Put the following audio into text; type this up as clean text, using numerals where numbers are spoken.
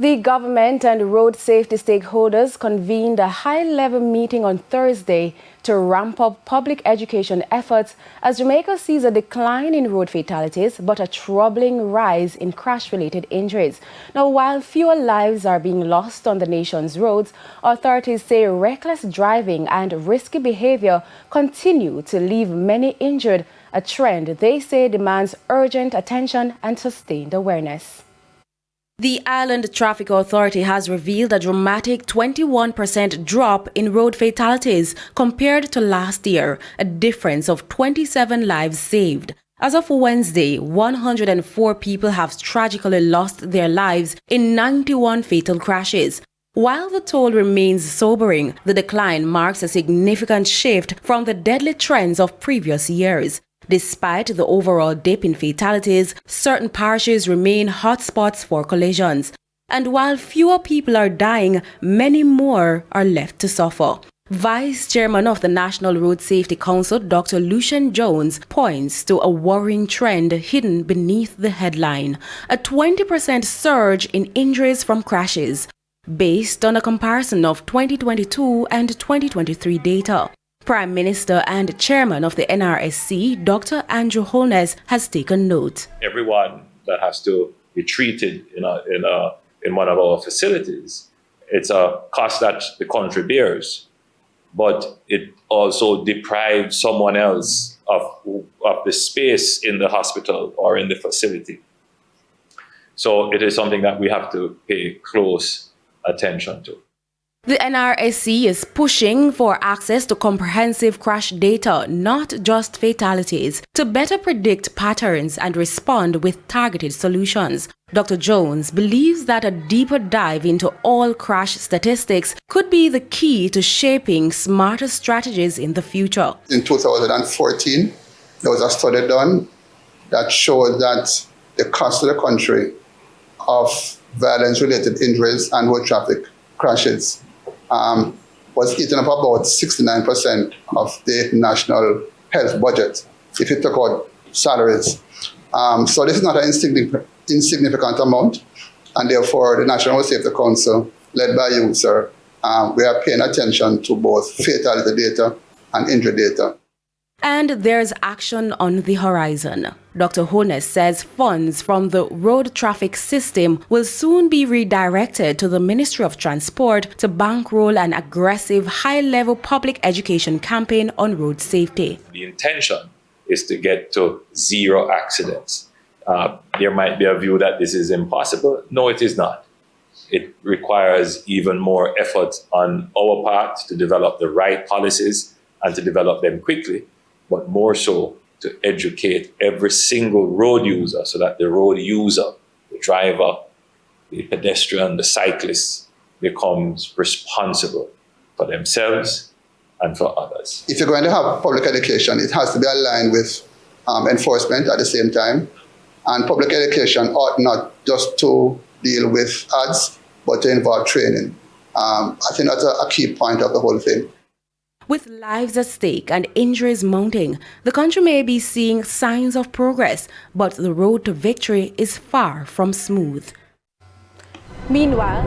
The government and road safety stakeholders convened a high-level meeting on Thursday to ramp up public education efforts as Jamaica sees a decline in road fatalities but a troubling rise in crash-related injuries. Now, while fewer lives are being lost on the nation's roads, authorities say reckless driving and risky behavior continue to leave many injured, a trend they say demands urgent attention and sustained awareness. The Island Traffic Authority has revealed a dramatic 21% drop in road fatalities compared to last year, a difference of 27 lives saved. As of Wednesday, 104 people have tragically lost their lives in 91 fatal crashes. While the toll remains sobering, the decline marks a significant shift from the deadly trends of previous years. Despite the overall dip in fatalities, certain parishes remain hotspots for collisions. And while fewer people are dying, many more are left to suffer. Vice Chairman of the National Road Safety Council, Dr. Lucian Jones, points to a worrying trend hidden beneath the headline: a 20% surge in injuries from crashes, based on a comparison of 2022 and 2023 data. Prime Minister and Chairman of the NRSC, Dr. Andrew Holness, has taken note. Everyone that has to be treated in one of our facilities, it's a cost that the country bears, but it also deprives someone else of the space in the hospital or in the facility. So it is something that we have to pay close attention to. The NRSC is pushing for access to comprehensive crash data, not just fatalities, to better predict patterns and respond with targeted solutions. Dr. Jones believes that a deeper dive into all crash statistics could be the key to shaping smarter strategies in the future. In 2014, there was a study done that showed that the cost to the country of violence-related injuries and road traffic crashes was eaten up about 69% of the national health budget, if you took out salaries. So this is not an insignificant amount, and therefore the National Road Safety Council, led by you, sir, we are paying attention to both fatality data and injury data. And there's action on the horizon. Dr. Holness says funds from the road traffic system will soon be redirected to the Ministry of Transport to bankroll an aggressive high-level public education campaign on road safety. The intention is to get to zero accidents. There might be a view that this is impossible. No, it is not. It requires even more effort on our part to develop the right policies and to develop them quickly, but more so to educate every single road user so that the road user, the driver, the pedestrian, the cyclist becomes responsible for themselves and for others. If you're going to have public education, it has to be aligned with enforcement at the same time. And public education ought not just to deal with ads, but to involve training. I think that's a key point of the whole thing. With lives at stake and injuries mounting, the country may be seeing signs of progress, but the road to victory is far from smooth. Meanwhile,